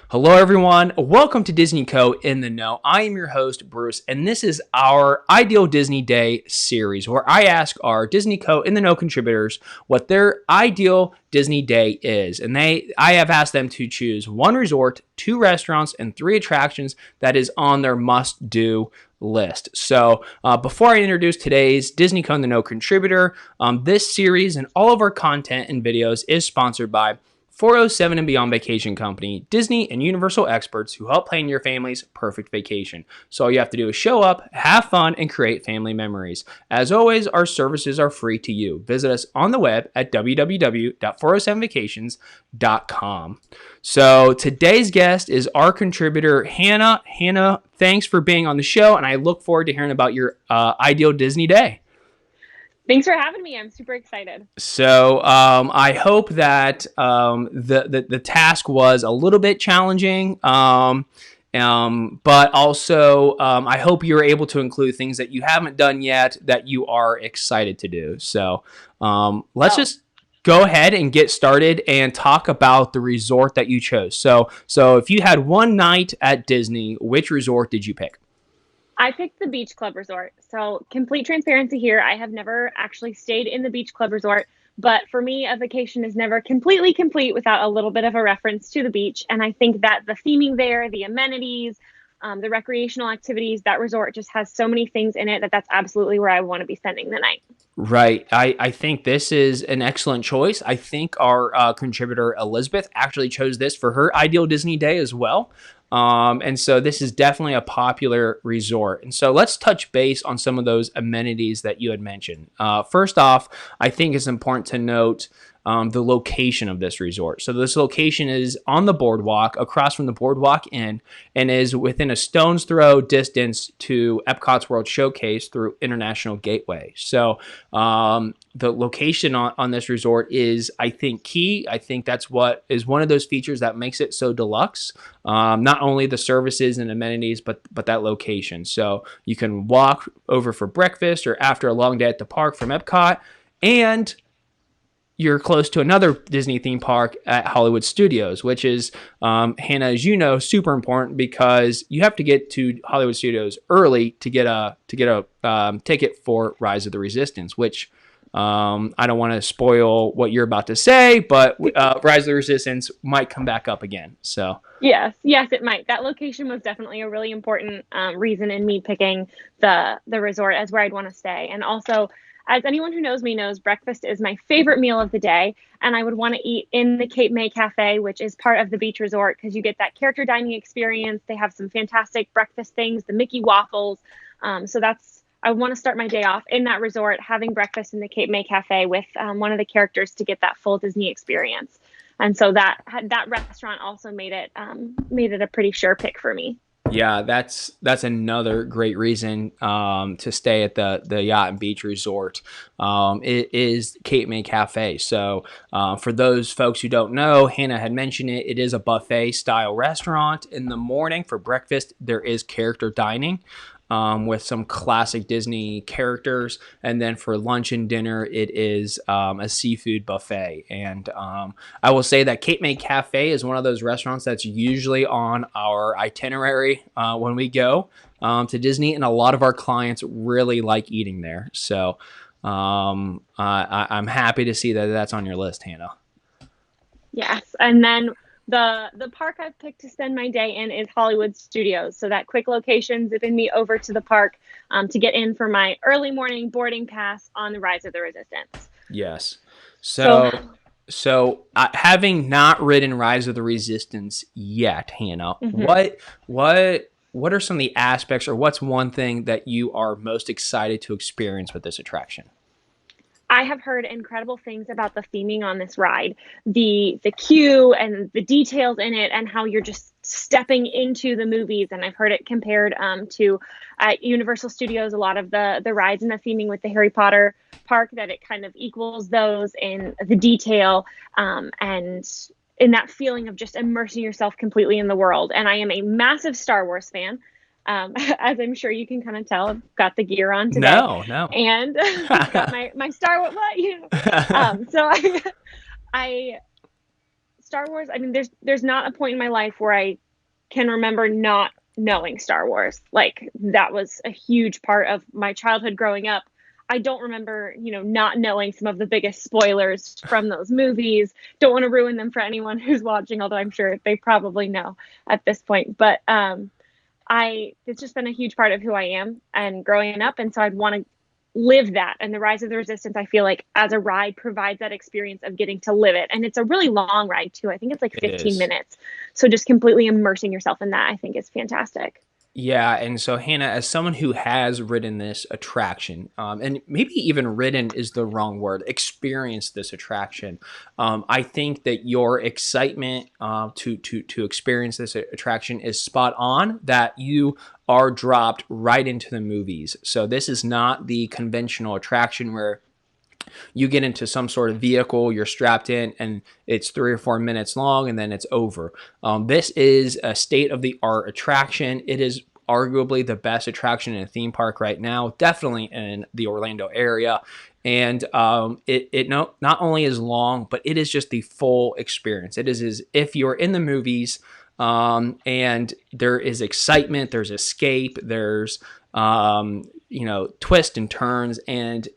Hello, everyone. Welcome to Disney Co. in the Know. I am your host, Bruce, and this is our Ideal Disney Day series where I ask our Disney Co. in the Know contributors what their ideal Disney day is. And I have asked them to choose one resort, two restaurants, and three attractions that is on their must-do list. So before I introduce today's Disney Co. in the Know contributor, this series and all of our content and videos is sponsored by 407 and Beyond Vacation Company, Disney and Universal experts who help plan your family's perfect vacation. So all you have to do is show up, have fun, and create family memories. As always, our services are free to you. Visit us on the web at www.407vacations.com. So today's guest is our contributor, Hannah. Hannah, thanks for being on the show, and I look forward to hearing about your ideal Disney day. Thanks for having me. I'm super excited. So I hope that the task was a little bit challenging, but also I hope you were able to include things that you haven't done yet that you are excited to do. So let's just go ahead and get started and talk about the resort that you chose. So if you had one night at Disney, which resort did you pick? I picked the Beach Club Resort. So, complete transparency here. I have never actually stayed in the Beach Club Resort, but for me, a vacation is never completely complete without a little bit of a reference to the beach. And I think that the theming there, the amenities, the recreational activities, that resort just has so many things in it that's absolutely where I want to be spending the night. Right. I think this is an excellent choice. I think our contributor, Elizabeth, actually chose this for her ideal Disney day as well. And so this is definitely a popular resort. And so let's touch base on some of those amenities that you had mentioned. First off, I think it's important to note the location of this resort. So this location is on the boardwalk, across from the Boardwalk Inn, and is within a stone's throw distance to Epcot's World Showcase through International Gateway. So the location on this resort is, I think, key. I think that's what is one of those features that makes it so deluxe. Not only the services and amenities, but that location. So you can walk over for breakfast or after a long day at the park from Epcot, and you're close to another Disney theme park at Hollywood Studios, which is, Hannah, as you know, super important because you have to get to Hollywood Studios early to get a ticket for Rise of the Resistance, which I don't want to spoil what you're about to say, but Rise of the Resistance might come back up again. So Yes, it might. That location was definitely a really important reason in me picking the resort as where I'd want to stay. And also, as anyone who knows me knows, breakfast is my favorite meal of the day, and I would want to eat in the Cape May Cafe, which is part of the beach resort, because you get that character dining experience. They have some fantastic breakfast things, the Mickey waffles. I want to start my day off in that resort, having breakfast in the Cape May Cafe with one of the characters to get that full Disney experience. And so that restaurant also made it a pretty sure pick for me. yeah, that's another great reason to stay at the Yacht and Beach Resort. It is Cape May Cafe. So for those folks who don't know, Hannah had mentioned it. It is a buffet style restaurant. In the morning for breakfast, there is character dining. With some classic Disney characters. And then for lunch and dinner, it is a seafood buffet. And I will say that Cape May Cafe is one of those restaurants that's usually on our itinerary when we go to Disney. And a lot of our clients really like eating there. So I'm happy to see that that's on your list, Hannah. Yes, and then the park I've picked to spend my day in is Hollywood Studios. So that quick location zipping me over to the park to get in for my early morning boarding pass on the Rise of the Resistance. Yes. So having not ridden Rise of the Resistance yet, Hannah, Mhm. what are some of the aspects, or what's one thing that you are most excited to experience with this attraction? I have heard incredible things about the theming on this ride, the queue and the details in it, and how you're just stepping into the movies. And I've heard it compared to at Universal Studios, a lot of the rides and the theming with the Harry Potter park, that it kind of equals those in the detail and in that feeling of just immersing yourself completely in the world. And I am a massive Star Wars fan. As I'm sure you can kind of tell, I've got the gear on today, No. and got my Star Wars. What you know? So I Star Wars, I mean, there's not a point in my life where I can remember not knowing Star Wars. Like that was a huge part of my childhood growing up. I don't remember, not knowing some of the biggest spoilers from those movies. Don't want to ruin them for anyone who's watching, although I'm sure they probably know at this point. But it's just been a huge part of who I am and growing up, and so I'd want to live that. And the Rise of the Resistance, I feel like as a ride provides that experience of getting to live it. And it's a really long ride too. I think it's like 15 minutes. So just completely immersing yourself in that, I think is fantastic. Yeah, and so Hannah, as someone who has ridden this attraction, and maybe even ridden is the wrong word, experienced this attraction, I think that your excitement to experience this attraction is spot on. That you are dropped right into the movies. So this is not the conventional attraction where you get into some sort of vehicle, you're strapped in, and it's 3 or 4 minutes long, and then it's over. This is a state-of-the-art attraction. It is arguably the best attraction in a theme park right now, definitely in the Orlando area. And it not only is long, but it is just the full experience. It is as if you're in the movies, and there is excitement, there's escape, there's twists and turns, and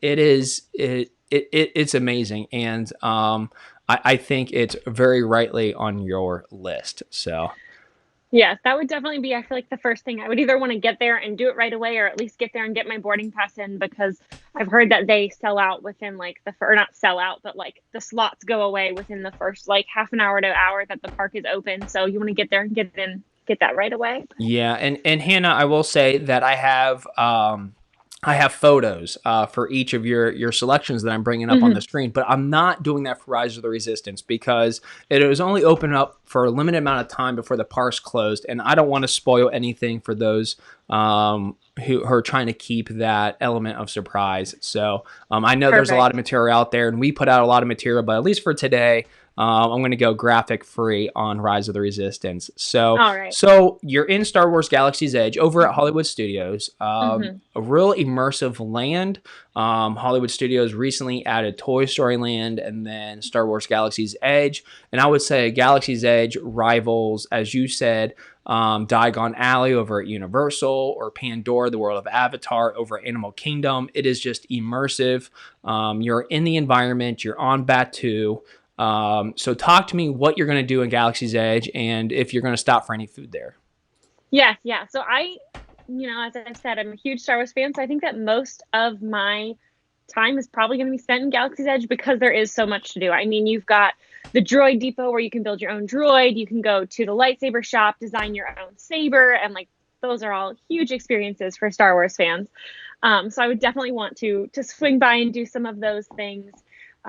it's amazing. And I think it's very rightly on your list. So Yes, that would definitely be, I feel like, the first thing. I would either want to get there and do it right away, or at least get there and get my boarding pass in, because I've heard that they sell out within like or not sell out, but like the slots go away within the first like half an hour to hour that the park is open. So you want to get there and get that right away. yeah, and Hannah, I will say that I have photos for each of your selections that I'm bringing up on the screen, but I'm not doing that for Rise of the Resistance because it was only open up for a limited amount of time before the parks closed, and I don't want to spoil anything for those who are trying to keep that element of surprise. So I know there's a lot of material out there, and we put out a lot of material, but at least for today, I'm going to go graphic free on Rise of the Resistance. So, All right. So you're in Star Wars Galaxy's Edge over at Hollywood Studios, a real immersive land. Hollywood Studios recently added Toy Story Land and then Star Wars Galaxy's Edge. And I would say Galaxy's Edge rivals, as you said, Diagon Alley over at Universal, or Pandora, the World of Avatar, over at Animal Kingdom. It is just immersive. You're in the environment. You're on Batuu. So talk to me what you're going to do in Galaxy's Edge and if you're going to stop for any food there. Yes, yeah. So as I've said, I'm a huge Star Wars fan, so I think that most of my time is probably going to be spent in Galaxy's Edge because there is so much to do. I mean, you've got the droid depot where you can build your own droid. You can go to the lightsaber shop, design your own saber, and like those are all huge experiences for Star Wars fans. So I would definitely want to swing by and do some of those things.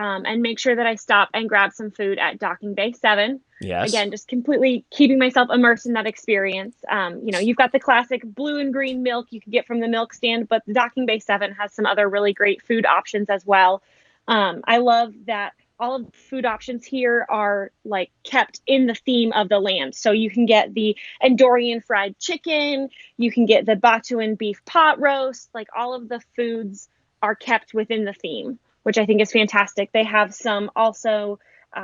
And make sure that I stop and grab some food at Docking Bay 7. Yes. Again, just completely keeping myself immersed in that experience. You've got the classic blue and green milk you can get from the milk stand, but the Docking Bay 7 has some other really great food options as well. I love that all of the food options here are like kept in the theme of the land. So you can get the Andorian fried chicken, you can get the Batuan beef pot roast, like all of the foods are kept within the theme, which I think is fantastic. They have some also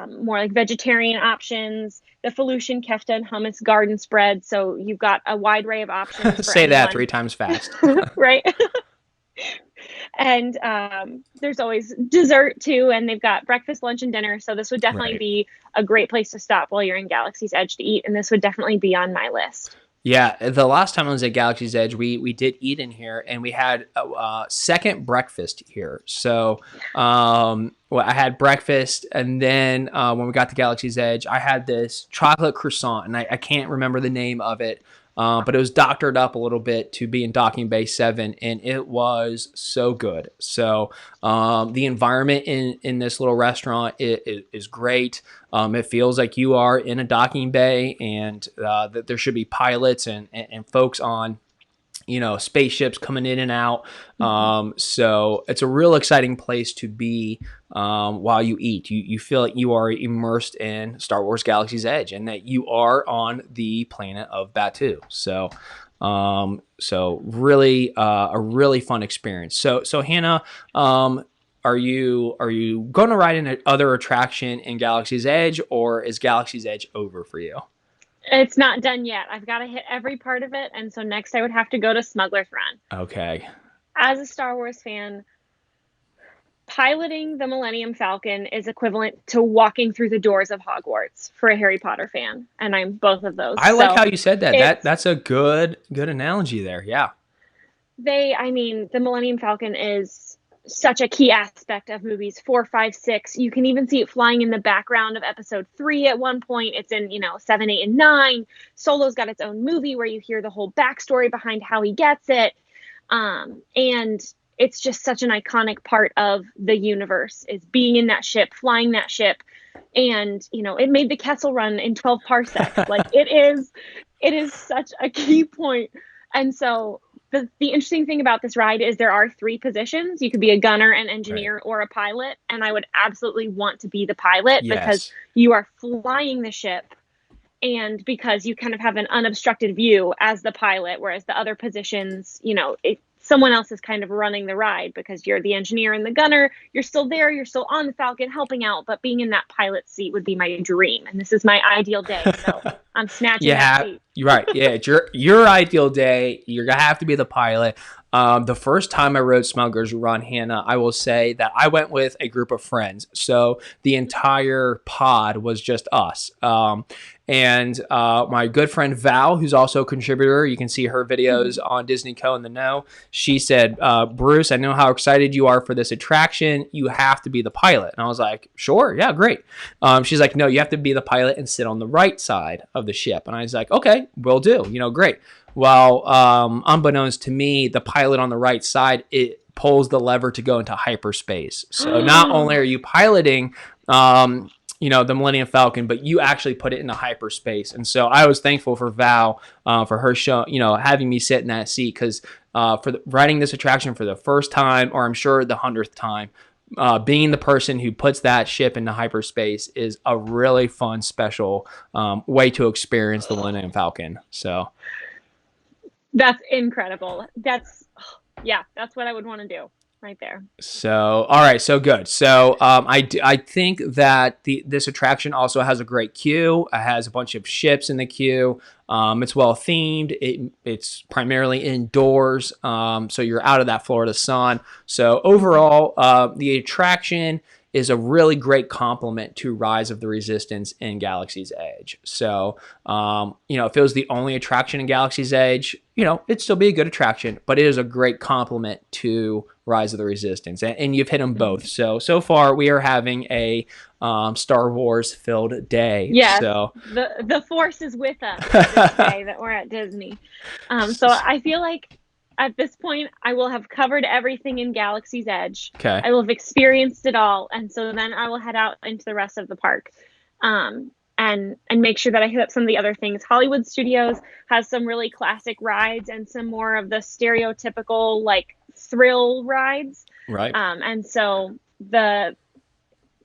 more like vegetarian options, the Felucian kefta and hummus garden spread. So you've got a wide array of options. For Say anyone. That 3 times fast. Right. And there's always dessert too. And they've got breakfast, lunch, and dinner. So this would definitely be a great place to stop while you're in Galaxy's Edge to eat. And this would definitely be on my list. Yeah, the last time I was at Galaxy's Edge, we did eat in here, and we had a second breakfast here. So I had breakfast, and then when we got to Galaxy's Edge, I had this chocolate croissant, and I can't remember the name of it, but it was doctored up a little bit to be in Docking Bay 7, and it was so good. So the environment in this little restaurant is great. It feels like you are in a docking bay, and that there should be pilots and folks on, spaceships coming in and out. So it's a real exciting place to be while you eat. You feel like you are immersed in Star Wars Galaxy's Edge and that you are on the planet of Batuu. So really a really fun experience. So Hannah, are you going to ride in other attraction in Galaxy's Edge, or is Galaxy's Edge over for you? It's not done yet. I've got to hit every part of it, and so next I would have to go to Smuggler's Run. Okay. As a Star Wars fan, piloting the Millennium Falcon is equivalent to walking through the doors of Hogwarts for a Harry Potter fan, and I'm both of those. I like how you said that. That's a good analogy there. Yeah. The Millennium Falcon is such a key aspect of movies 4, 5, 6. You can even see it flying in the background of episode 3 at one point. It's in, 7, 8, and 9. Solo's got its own movie where you hear the whole backstory behind how he gets it. And it's just such an iconic part of the universe, is being in that ship, flying that ship. And, it made the Kessel Run in 12 parsecs. Like it is such a key point. And so the interesting thing about this ride is there are 3 positions. You could be a gunner, an engineer, or a pilot. And I would absolutely want to be the pilot because you are flying the ship, and because you kind of have an unobstructed view as the pilot, whereas the other positions, someone else is kind of running the ride because you're the engineer and the gunner. You're still there. You're still on the Falcon helping out, but being in that pilot seat would be my dream. And this is my ideal day. So I'm snatching that seat. You're right. Yeah, it's your ideal day. You're going to have to be the pilot. The first time I rode Smuggler's Run, Hannah, I will say that I went with a group of friends. So the entire pod was just us. And my good friend Val, who's also a contributor, you can see her videos on Disney Co. in the Know. She said, Bruce, I know how excited you are for this attraction. You have to be the pilot. And I was like, sure, yeah, great. She's like, no, you have to be the pilot and sit on the right side of the ship. And I was like, okay, will do. Great. Well, unbeknownst to me, the pilot on the right side, it pulls the lever to go into hyperspace. So not only are you piloting, the Millennium Falcon, but you actually put it into hyperspace. And so I was thankful for Val, for her show, having me sit in that seat, because riding this attraction for the first time, or I'm sure the 100th time, being the person who puts that ship into hyperspace is a really fun, special way to experience the Millennium Falcon. So that's incredible. That's what I would want to do right there. So, all right, so good. So I think that this attraction also has a great queue. It has a bunch of ships in the queue. It's well themed. It's primarily indoors, so you're out of that Florida sun. So overall, the attraction is a really great complement to Rise of the Resistance in Galaxy's Edge. So, if it was the only attraction in Galaxy's Edge, it'd still be a good attraction, but it is a great complement to Rise of the Resistance, and you've hit them both. So far we are having a Star Wars filled day. Yeah, so the Force is with us this day that we're at Disney. So I feel like at this point I will have covered everything in Galaxy's Edge. Okay. I will have experienced it all, and so then I will head out into the rest of the park. And make sure that I hit up some of the other things. Hollywood Studios has some really classic rides and some more of the stereotypical thrill rides. Right. And so it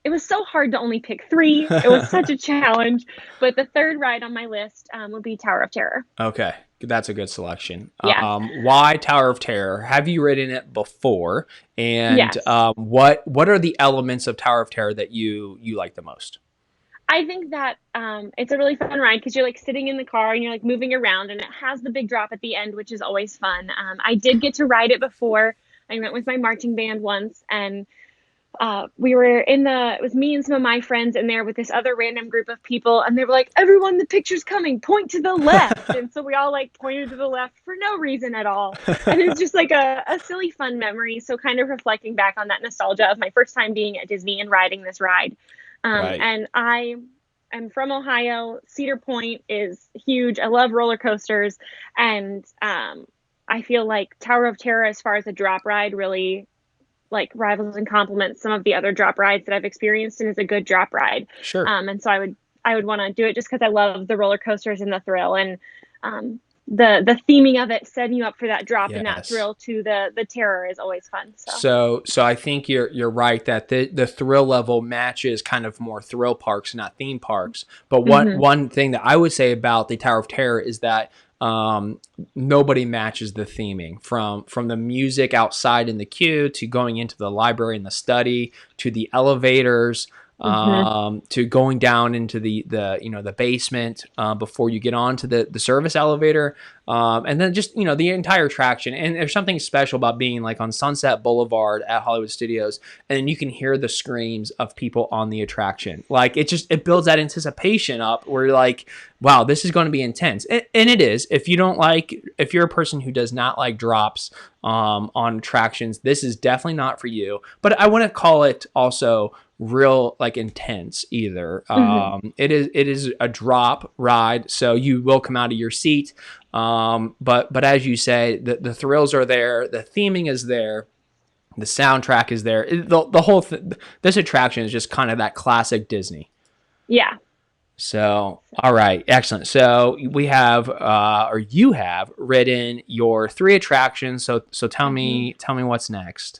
was so hard to only pick 3. It was such a challenge, but the third ride on my list would be Tower of Terror. Okay. That's a good selection. Yeah. Why Tower of Terror? Have you ridden it before? And yes. What are the elements of Tower of Terror that you like the most? I think that it's a really fun ride because you're sitting in the car and you're moving around, and it has the big drop at the end, which is always fun. I did get to ride it before. I went with my marching band once, and we were it was me and some of my friends in there with this other random group of people, and they were like, everyone, the picture's coming, point to the left. And so we all pointed to the left for no reason at all. And it's just a silly, fun memory. So kind of reflecting back on that nostalgia of my first time being at Disney and riding this ride. Right. And I am from Ohio. Cedar Point is huge. I love roller coasters. And I feel like Tower of Terror, as far as a drop ride, really rivals and complements some of the other drop rides that I've experienced, and is a good drop ride. Sure. And so I would want to do it just because I love the roller coasters and the thrill, and the theming of it, setting you up for that drop and that thrill to the terror is always fun. So I think you're right that the thrill level matches kind of more thrill parks, not theme parks. But one thing that I would say about the Tower of Terror is that nobody matches the theming from the music outside in the queue to going into the library and the study to the elevators. To going down into the basement before you get onto the service elevator, and then just the entire attraction. And there's something special about being like on Sunset Boulevard at Hollywood Studios, and you can hear the screams of people on the attraction. Like it builds that anticipation up where you're like, wow, this is going to be intense, and it is. If you're a person who does not like drops on attractions, this is definitely not for you. But I wouldn't call it also real like intense either. It is a drop ride, so you will come out of your seat, but as you say, the thrills are there, the theming is there, the soundtrack is there. The whole this attraction is just kind of that classic Disney. Yeah. So, all right, excellent. So we have, or you have written your 3 attractions. So tell me what's next.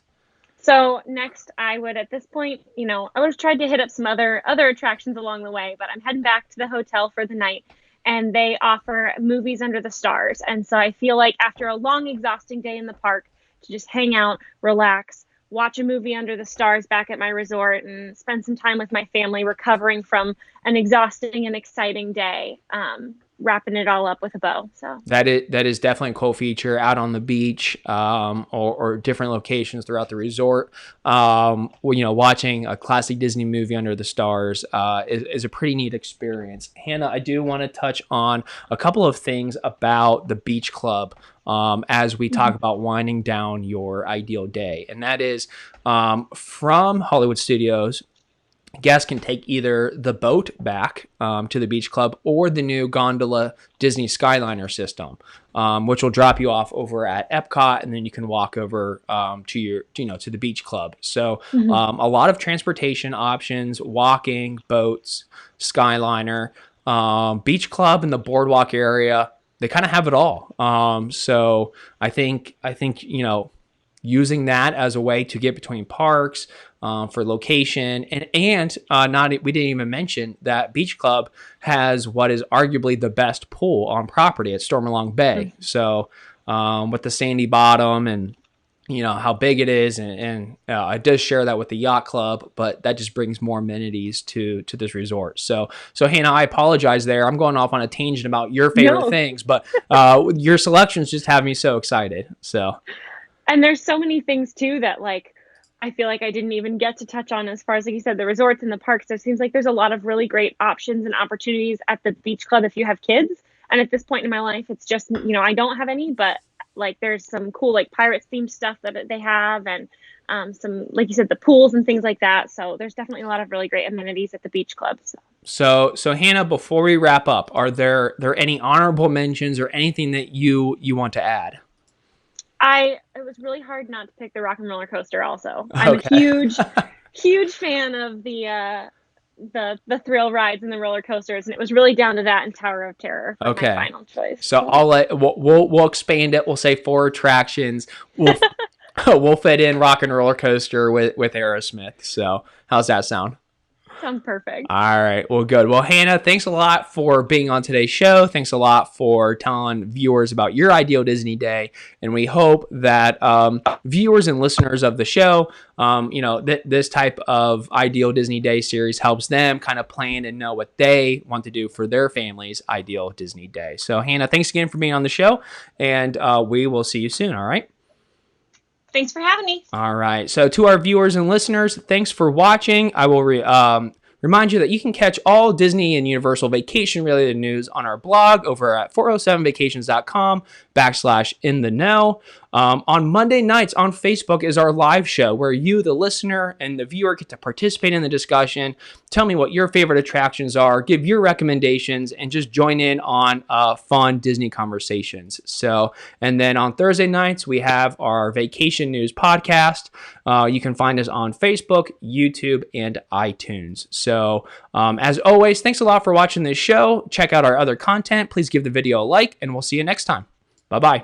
So next, I would at this point, I would have tried to hit up some other attractions along the way, but I'm heading back to the hotel for the night, and they offer movies under the stars. And so I feel like after a long, exhausting day in the park, to just hang out, relax, watch a movie under the stars back at my resort, and spend some time with my family, recovering from an exhausting and exciting day. Wrapping it all up with a bow. So that is definitely a cool feature out on the beach, or different locations throughout the resort. Watching a classic Disney movie under the stars is a pretty neat experience. Hannah, I do want to touch on a couple of things about the Beach Club as we talk about winding down your ideal day, and that is from Hollywood Studios. Guests can take either the boat back to the Beach Club or the new gondola Disney Skyliner system, which will drop you off over at Epcot, and then you can walk over to the Beach Club. So a lot of transportation options: walking, boats, Skyliner, Beach Club, and the boardwalk area. They kind of have it all. So I think using that as a way to get between parks, for location, and we didn't even mention that Beach Club has what is arguably the best pool on property at Stormalong Bay. So with the sandy bottom and how big it is, and it does share that with the yacht club, but that just brings more amenities to this resort. So Hannah, I apologize there. I'm going off on a tangent about your favorite things, but your selections just have me so excited. And there's so many things too that I feel like I didn't even get to touch on as far as, like you said, the resorts and the parks. So it seems like there's a lot of really great options and opportunities at the Beach Club if you have kids. And at this point in my life, it's just, I don't have any, but there's some cool Pirates themed stuff that they have, and some, like you said, the pools and things like that. So there's definitely a lot of really great amenities at the Beach Club. So Hannah, before we wrap up, are there any honorable mentions or anything that you want to add? It was really hard not to pick the Rock and Roller Coaster also. I'm a huge fan of the thrill rides and the roller coasters, and it was really down to that and Tower of Terror for my final choice. So we'll expand it. We'll say 4 attractions. We'll fit in Rock and Roller Coaster with Aerosmith. So how's that sound? Sounds perfect. All right. Well, good. Well, Hannah, thanks a lot for being on today's show. Thanks a lot for telling viewers about your ideal Disney day. And we hope that viewers and listeners of the show, this type of ideal Disney day series helps them kind of plan and know what they want to do for their family's ideal Disney day. So, Hannah, thanks again for being on the show, and we will see you soon. All right. Thanks for having me. All right. So to our viewers and listeners, thanks for watching. I will remind you that you can catch all Disney and Universal vacation related news on our blog over at 407vacations.com/in-the-know. On Monday nights on Facebook is our live show where you, the listener, and the viewer get to participate in the discussion. Tell me what your favorite attractions are, give your recommendations, and just join in on fun Disney conversations. And then on Thursday nights, we have our Vacation News podcast. You can find us on Facebook, YouTube, and iTunes. So as always, thanks a lot for watching this show. Check out our other content. Please give the video a like, and we'll see you next time. Bye-bye.